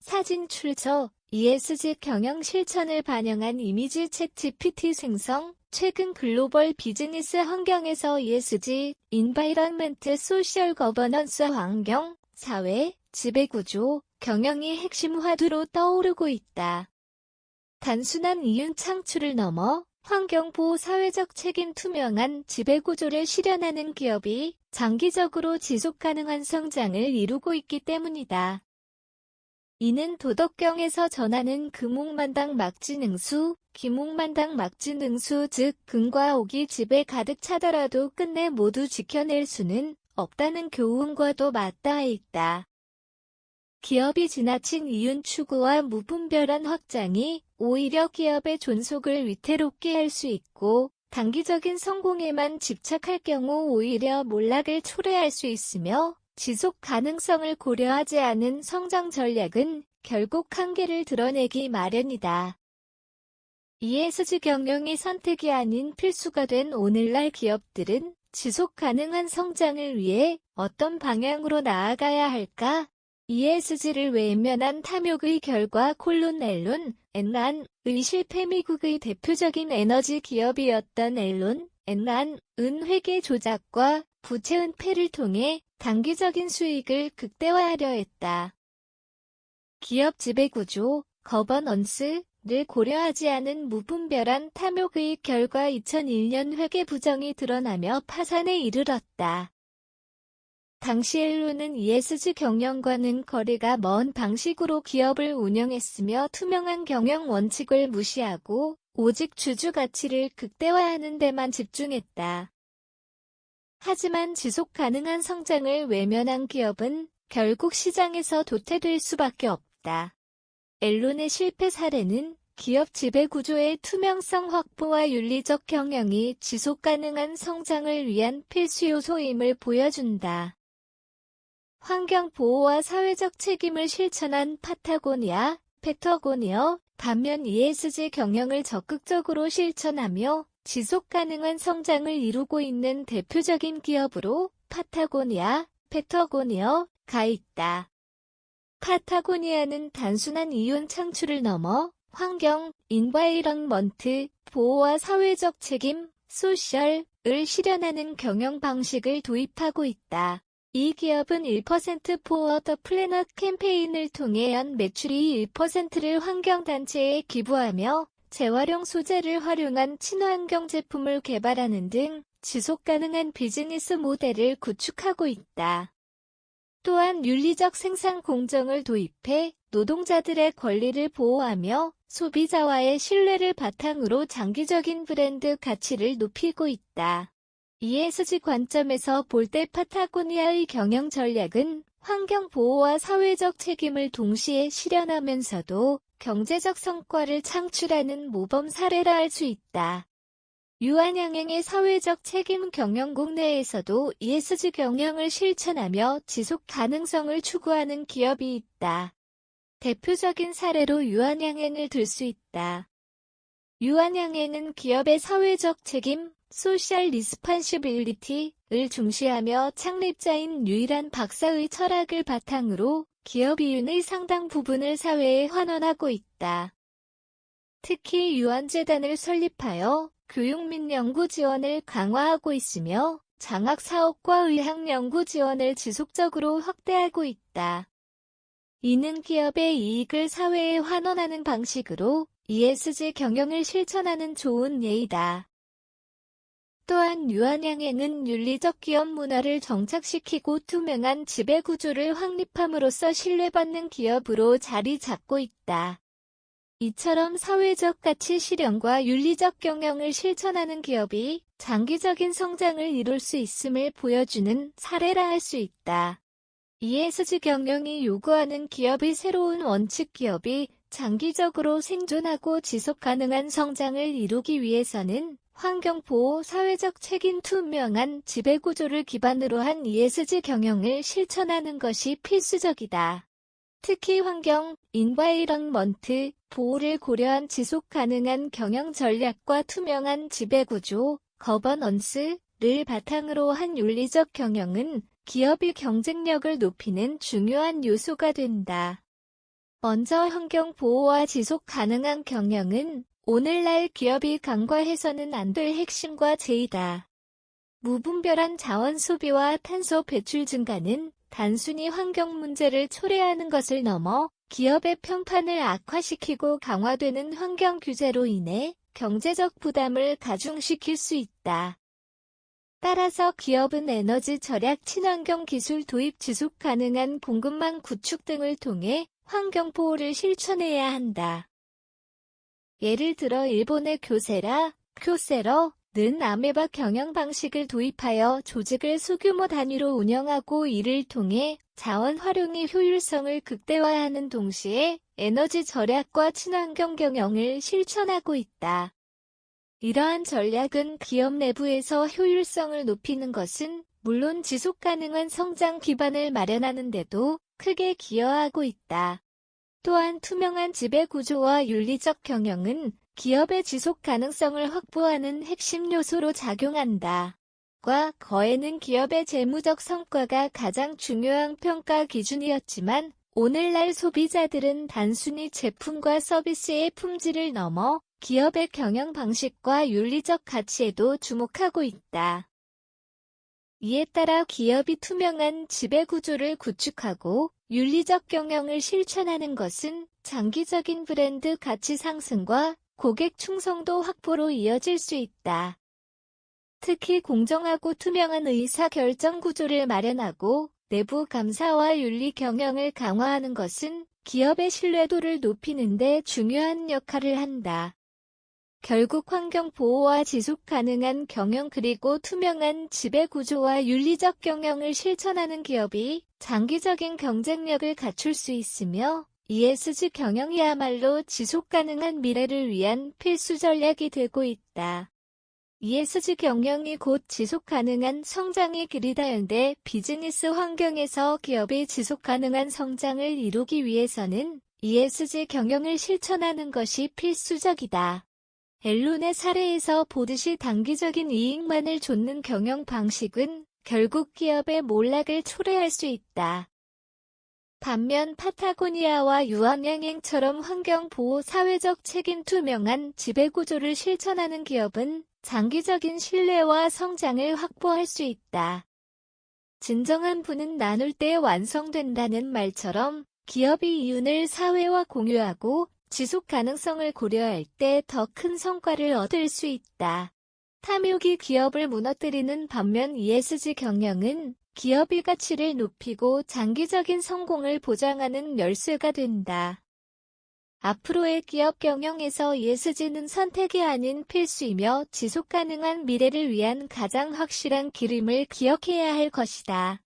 사진 출처 ESG 경영 실천을 반영한 이미지 챗 GPT 생성. 최근 글로벌 비즈니스 환경에서 ESG, Environment, Social Governance 환경, 사회, 지배구조, 경영이 핵심 화두로 떠오르고 있다. 단순한 이윤 창출을 넘어 환경보호 사회적 책임 투명한 지배구조를 실현하는 기업이 장기적으로 지속가능한 성장을 이루고 있기 때문이다. 이는 도덕경에서 전하는 금옥만당 막지능수, 기목만당 막지능수 즉 금과 옥이 집에 가득 차더라도 끝내 모두 지켜낼 수는 없다는 교훈과도 맞닿아 있다. 기업이 지나친 이윤 추구와 무분별한 확장이 오히려 기업의 존속을 위태롭게 할 수 있고 단기적인 성공에만 집착할 경우 오히려 몰락을 초래할 수 있으며 지속 가능성을 고려하지 않은 성장 전략은 결국 한계를 드러내기 마련이다. ESG 경영이 선택이 아닌 필수가 된 오늘날 기업들은 지속 가능한 성장을 위해 어떤 방향으로 나아가야 할까? ESG를 외면한 탐욕의 결과 엔란의 실패. 미국의 대표적인 에너지 기업이었던 엔란은 회계 조작과 부채 은폐를 통해 단기적인 수익을 극대화하려 했다. 기업 지배구조, 거버넌스를 고려하지 않은 무분별한 탐욕의 결과 2001년 회계 부정이 드러나며 파산에 이르렀다. 당시 엔론은 ESG 경영과는 거리가 먼 방식으로 기업을 운영했으며 투명한 경영 원칙을 무시하고 오직 주주 가치를 극대화하는 데만 집중했다. 하지만 지속 가능한 성장을 외면한 기업은 결국 시장에서 도태될 수밖에 없다. 엔론의 실패 사례는 기업 지배 구조의 투명성 확보와 윤리적 경영이 지속 가능한 성장을 위한 필수 요소임을 보여준다. 환경 보호와 사회적 책임을 실천한 패터고니아, 반면 ESG 경영을 적극적으로 실천하며 지속 가능한 성장을 이루고 있는 대표적인 기업으로 패터고니아가 있다. 파타고니아는 단순한 이윤 창출을 넘어 환경, 인바이런먼트, 보호와 사회적 책임, 소셜을 실현하는 경영 방식을 도입하고 있다. 이 기업은 1% For the Planet 캠페인을 통해 연 매출이 1%를 환경단체에 기부하며 재활용 소재를 활용한 친환경 제품을 개발하는 등 지속가능한 비즈니스 모델을 구축하고 있다. 또한 윤리적 생산 공정을 도입해 노동자들의 권리를 보호하며 소비자와의 신뢰를 바탕으로 장기적인 브랜드 가치를 높이고 있다. ESG 관점에서 볼 때 파타고니아의 경영 전략은 환경 보호와 사회적 책임을 동시에 실현하면서도 경제적 성과를 창출하는 모범 사례라 할 수 있다. 유한양행의 사회적 책임 경영국 내에서도 ESG 경영을 실천하며 지속 가능성을 추구하는 기업이 있다. 대표적인 사례로 유한양행을 들 수 있다. 유한양행은 기업의 사회적 책임, 소셜 리스판시빌리티를 중시하며 창립자인 유일한 박사의 철학을 바탕으로 기업 이윤의 상당 부분을 사회에 환원하고 있다. 특히 유한재단을 설립하여 교육 및 연구 지원을 강화하고 있으며 장학 사업과 의학 연구 지원을 지속적으로 확대하고 있다. 이는 기업의 이익을 사회에 환원하는 방식으로 ESG 경영을 실천하는 좋은 예이다. 또한 유한양행은 윤리적 기업 문화를 정착시키고 투명한 지배구조를 확립함으로써 신뢰받는 기업으로 자리 잡고 있다. 이처럼 사회적 가치 실현과 윤리적 경영을 실천하는 기업이 장기적인 성장을 이룰 수 있음을 보여주는 사례라 할 수 있다. ESG 경영이 요구하는 기업의 새로운 원칙 기업이 장기적으로 생존하고 지속 가능한 성장을 이루기 위해서는 환경보호, 사회적 책임 투명한 지배구조를 기반으로 한 ESG 경영을 실천하는 것이 필수적이다. 특히 환경, 인바이런먼트, 보호를 고려한 지속 가능한 경영 전략과 투명한 지배구조, 거버넌스를 바탕으로 한 윤리적 경영은 기업의 경쟁력을 높이는 중요한 요소가 된다. 먼저 환경 보호와 지속 가능한 경영은 오늘날 기업이 간과해서는 안 될 핵심과 제이다. 무분별한 자원 소비와 탄소 배출 증가는 단순히 환경 문제를 초래하는 것을 넘어 기업의 평판을 악화시키고 강화되는 환경 규제로 인해 경제적 부담을 가중시킬 수 있다. 따라서 기업은 에너지 절약, 친환경 기술 도입, 지속 가능한 공급망 구축 등을 통해 환경 보호를 실천해야 한다. 예를 들어 일본의 교세러는 아메바 경영 방식을 도입하여 조직을 소규모 단위로 운영하고 이를 통해 자원 활용의 효율성을 극대화하는 동시에 에너지 절약과 친환경 경영을 실천하고 있다. 이러한 전략은 기업 내부에서 효율성을 높이는 것은 물론 지속 가능한 성장 기반을 마련하는 데도 크게 기여하고 있다. 또한 투명한 지배 구조와 윤리적 경영은 기업의 지속 가능성을 확보하는 핵심 요소로 작용한다. 과거에는 기업의 재무적 성과가 가장 중요한 평가 기준이었지만 오늘날 소비자들은 단순히 제품과 서비스의 품질을 넘어 기업의 경영 방식과 윤리적 가치에도 주목하고 있다. 이에 따라 기업이 투명한 지배 구조를 구축하고 윤리적 경영을 실천하는 것은 장기적인 브랜드 가치 상승과 고객 충성도 확보로 이어질 수 있다. 특히 공정하고 투명한 의사결정 구조를 마련하고 내부 감사와 윤리 경영을 강화하는 것은 기업의 신뢰도를 높이는 데 중요한 역할을 한다. 결국 환경 보호와 지속 가능한 경영 그리고 투명한 지배 구조와 윤리적 경영을 실천하는 기업이 장기적인 경쟁력을 갖출 수 있으며 ESG 경영이야말로 지속 가능한 미래를 위한 필수 전략이 되고 있다. ESG 경영이 곧 지속 가능한 성장의 길이다. 현대 비즈니스 환경에서 기업이 지속 가능한 성장을 이루기 위해서는 ESG 경영을 실천하는 것이 필수적이다. 앨론의 사례에서 보듯이 단기적인 이익만을 좇는 경영 방식은 결국 기업의 몰락을 초래할 수 있다. 반면 파타고니아와 유황양행처럼 환경보호, 사회적 책임, 투명한 지배구조를 실천하는 기업은 장기적인 신뢰와 성장을 확보할 수 있다. 진정한 부는 나눌 때 완성된다는 말처럼 기업이 이윤을 사회와 공유하고 지속 가능성을 고려할 때 더 큰 성과를 얻을 수 있다. 탐욕이 기업을 무너뜨리는 반면 ESG 경영은 기업의 가치를 높이고 장기적인 성공을 보장하는 열쇠가 된다. 앞으로의 기업 경영에서 ESG는 선택이 아닌 필수이며 지속 가능한 미래를 위한 가장 확실한 길임을 기억해야 할 것이다.